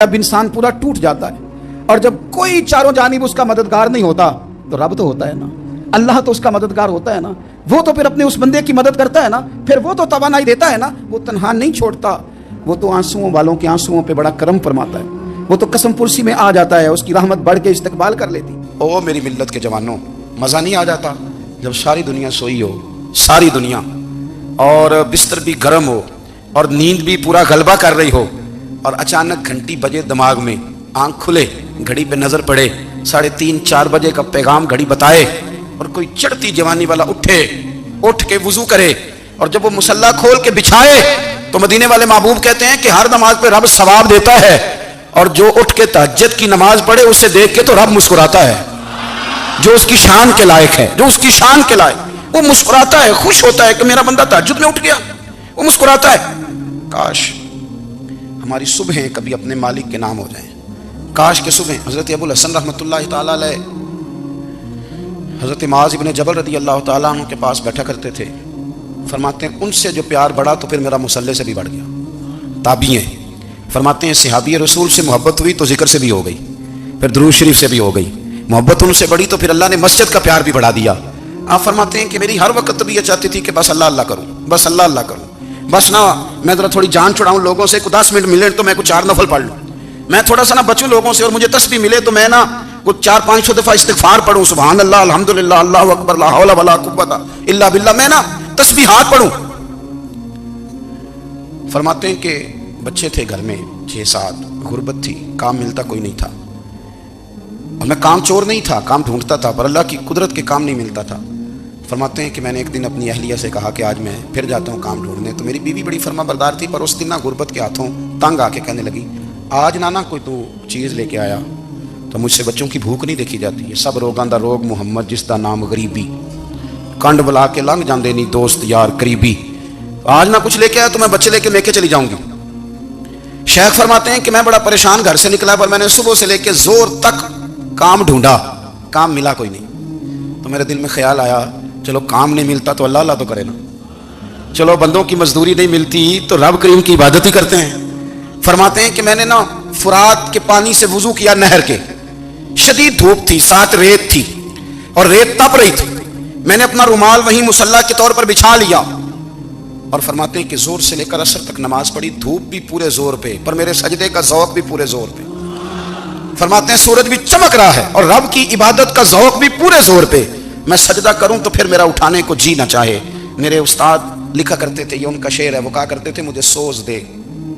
अब इंसान पूरा टूट जाता है, और जब कोई चारों जानिब उसका मददगार नहीं होता तो रब तो होता है ना, अल्लाह तो उसका मददगार होता है ना, वो तो फिर अपने उस बंदे की मदद करता है ना, फिर वो तो तवानाई देता है ना, वो तन्हा नहीं छोड़ता, वो तो आंसुओं वालों के आंसुओं पे बड़ा करम फरमाता है, वो तो कसम पुरसी में आ जाता है, उसकी रहमत बढ़ के इस्तकबाल कर लेती। ओ मेरी मिल्लत के जवानों, मज़ा नहीं आ जाता जब सारी दुनिया सोई हो, सारी दुनिया, और बिस्तर भी गर्म हो और नींद भी पूरा गलबा कर रही हो, और अचानक घंटी बजे दिमाग में, आंख खुले, घड़ी पे नजर पड़े, 3:30-4 बजे का पैगाम घड़ी बताए, और कोई चढ़ती जवानी वाला उठ के वुजू करे, और जब वो मुसल्ला खोल के बिछाए तो मदीने वाले महबूब कहते हैं कि हर नमाज पे रब सवाब देता है, और जो उठ के तहज्जुद की नमाज पढ़े उसे देख के तो रब मुस्कुराता है, जो उसकी शान के लायक है, जो उसकी शान के लायक, वो मुस्कुराता है, खुश होता है कि मेरा बंदा तहज्जुद में उठ गया, वो मुस्कुराता है। काश हमारी सुबहें कभी अपने मालिक के नाम हो जाएं, काश के सुबह। हज़रत अबुल हसन रहमतुल्लाह ताला अलैह हज़रत मुआज़ इब्न जबल रज़ी अल्लाह ताला अन्हु के पास बैठा करते थे, फरमाते हैं उनसे जो प्यार बढ़ा तो फिर मेरा मुसल्ले से भी बढ़ गया। ताबी हैं, फरमाते हैं सहाबी रसूल से मोहब्बत हुई तो जिक्र से भी हो गई, फिर दुरूद शरीफ से भी हो गई, मोहब्बत उनसे बढ़ी तो फिर अल्लाह ने मस्जिद का प्यार भी बढ़ा दिया। आप फरमाते हैं कि मेरी हर वक्त तबीयत चाहती थी कि बस अल्लाह अल्लाह करूँ, बस अल्लाह अल्लाह करूँ, बस ना मैं ज़रा थोड़ी जान छुड़ाऊँ लोगों से, 10 मिनट मिले तो मैं कुछ 4 नफल पढ़ लूँ, मैं थोड़ा सा ना बचूँ लोगों से, और मुझे तस्बीह मिले तो मैं ना कुछ 400-500 दफ़ा इस्तिग़फ़ार पढ़ूँ, सुभान अल्लाह, अल्हम्दुलिल्लाह, अल्लाहु अकबर, ला हौला वला कुव्वता इल्ला बिल्लाह, मैं ना तस्बीहात पढ़ूँ। फरमाते हैं कि बच्चे थे घर में 6-7, गुर्बत थी, काम मिलता कोई नहीं था, और मैं काम चोर नहीं था, काम ढूंढता था, पर अल्लाह की कुदरत के काम नहीं मिलता था। फरमाते हैं कि मैंने एक दिन अपनी अहलिया से कहा कि आज मैं फिर जाता हूँ काम ढूंढने, तो मेरी बीवी बड़ी फरमा बरदार थी, पर उस दिन ना गुर्बत के हाथों तंग आके कहने लगी, आज ना कोई तू चीज़ लेके आया तो मुझसे बच्चों की भूख नहीं देखी जाती है, सब रोगां दा रोग मुहम्मद जिसका नाम गरीबी, कंड बुला के लंघ जाते नहीं दोस्त यार करीबी, आज ना कुछ लेके आया तो मैं बच्चे लेके लेके चली जाऊंगी। शेख फरमाते हैं कि मैं बड़ा परेशान घर से निकला, पर मैंने सुबह से लेके जोर तक काम ढूंढा, काम मिला कोई नहीं, तो मेरे दिल में ख्याल आया चलो काम नहीं मिलता तो अल्लाह अल्लाह तो करे ना, चलो बंदों की मजदूरी नहीं मिलती तो रब करीम की इबादत ही करते हैं। फरमाते हैं कि मैंने ना फुरात के पानी से वुजू किया, नहर के, शदीद धूप थी, साथ रेत थी और रेत तप रही थी, मैंने अपना रुमाल वहीं मुसल्ला के तौर पर बिछा लिया, और फरमाते हैं कि जोर से लेकर असर तक नमाज पढ़ी, धूप भी पूरे जोर पे, पर मेरे सजदे का ज़ौक़ भी पूरे जोर पे। फरमाते हैं सूरज भी चमक रहा है और रब की इबादत का ज़ौक़ भी पूरे जोर पे, मैं सजदा करूं तो फिर मेरा उठाने को जी ना चाहे। मेरे उस्ताद लिखा करते थे, ये उनका शेर है, वो कहा करते थे, मुझे सोज दे,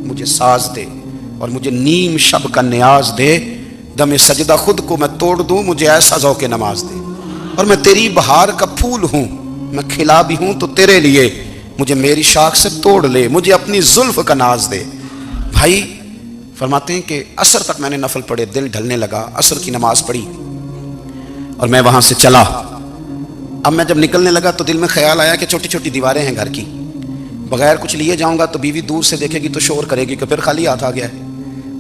मुझे साज दे, और मुझे नीम शब का न्याज दे, दमे सजदा खुद को मैं तोड़ दूं, मुझे ऐसा ज़ौक़ नमाज दे, और मैं तेरी बहार का फूल हूं, मैं खिला भी हूं तो तेरे लिए, मुझे मेरी शाख से तोड़ ले, मुझे अपनी जुल्फ का नाज दे। भाई फरमाते हैं कि असर तक मैंने नफल पढ़े, दिल ढलने लगा, असर की नमाज पढ़ी और मैं वहां से चला। अब मैं जब निकलने लगा तो दिल में ख्याल आया कि छोटी छोटी दीवारें हैं घर की, बगैर कुछ लिए जाऊंगा तो बीवी दूर से देखेगी तो शोर करेगी कि फिर खाली हाथ आ गया है।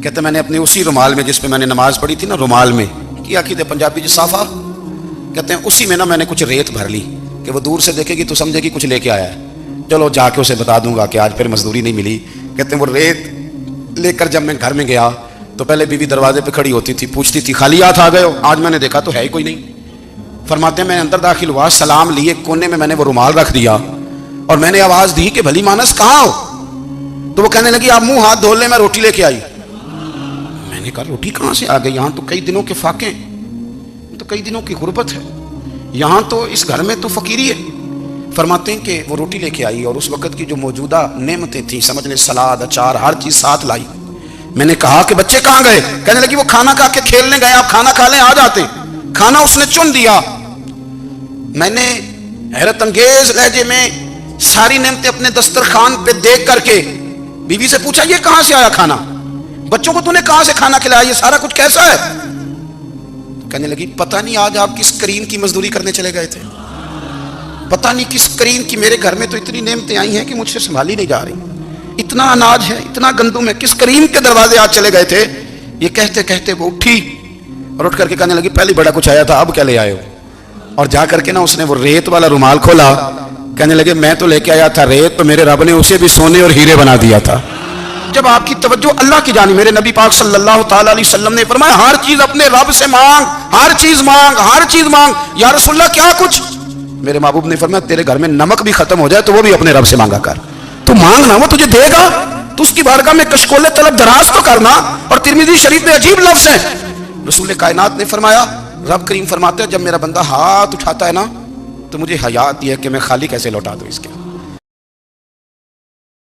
कहते मैंने अपने उसी रुमाल में जिस पे मैंने नमाज पढ़ी थी ना, रुमाल में की आखिर पंजाबी जो साफा कहते हैं, उसी में ना मैंने कुछ रेत भर ली कि वो दूर से देखेगी तो समझेगी कुछ लेके आया है, चलो जाके उसे बता दूंगा कि आज फिर मजदूरी नहीं मिली। कहते हैं वो रेत लेकर जब मैं घर में गया तो पहले बीवी दरवाजे पे खड़ी होती थी, पूछती थी खाली हाथ आ गए हो, आज मैंने देखा तो है ही कोई नहीं। फरमाते हैं मैं अंदर दाखिल हुआ, सलाम लिए, कोने में मैंने वो रुमाल रख दिया और मैंने आवाज दी कि भली मानस कहाँ हो, तो वो कहने लगी आप मुंह हाथ धो ले, मैं रोटी लेके आई। मैंने कहा रोटी कहाँ से आ गई, यहाँ तो कई दिनों के फाके, तो कई दिनों की गुर्बत है, यहाँ तो इस घर में तो फकीरी है। फरमाते हैं कि वो रोटी लेके आई और उस वक्त की जो मौजूदा नेमतें थी, समझ लें सलाद अचार हर चीज साथ लाई। मैंने कहा कि बच्चे कहाँ गए, कहने लगी वो खाना खा के खेलने गए, आप खाना खा लें आ जाते। खाना उसने चुन दिया। मैंने हैरत अंगेज लहजे में सारी नेमतें अपने दस्तरखान पे देख करके बीवी से पूछा ये कहां से आया खाना, बच्चों को तूने कहां से खाना खिलाया, ये सारा कुछ कैसा है। कहने लगी पता नहीं आज आप किस करीम की मजदूरी करने चले गए थे, पता नहीं किस करीम की, मेरे घर में तो इतनी नेमतें आई हैं कि मुझसे संभाली नहीं जा रही, इतना अनाज है, इतना गंदुम है, किस करीम के दरवाजे आज चले गए थे। ये कहते कहते वो उठी और उठ करके कहने लगी पहले बड़ा कुछ आया था, अब क्या ले आए हो। और जा करके ना उसने वो रेत वाला रुमाल खोला, कहने लगे मैं तो लेके आया था रेत, तो मेरे रब ने उसे भी सोने और हीरे बना दिया था। جب آپ کی توجہ اللہ کی جانب، میرے نبی پاک صلی اللہ تعالی علیہ وسلم نے فرمایا ہر چیز اپنے رب سے مانگ، ہر چیز مانگ، ہر چیز مانگ۔ یا رسول اللہ کیا کچھ؟ میرے محبوب نے فرمایا تیرے گھر میں نمک بھی ختم ہو جائے تو وہ بھی اپنے رب سے مانگا کر، تو مانگنا وہ تجھے دے گا، تو اس کی بارگاہ میں کشکول طلب دراز تو کرنا۔ اور ترمذی شریف میں عجیب لفظ ہے، رسول کائنات نے فرمایا، رب کریم فرماتے ہیں جب میرا بندہ ہاتھ اٹھاتا ہے نا تو مجھے حیا آتی ہے کہ میں خالی کیسے لوٹا دوں اس کے۔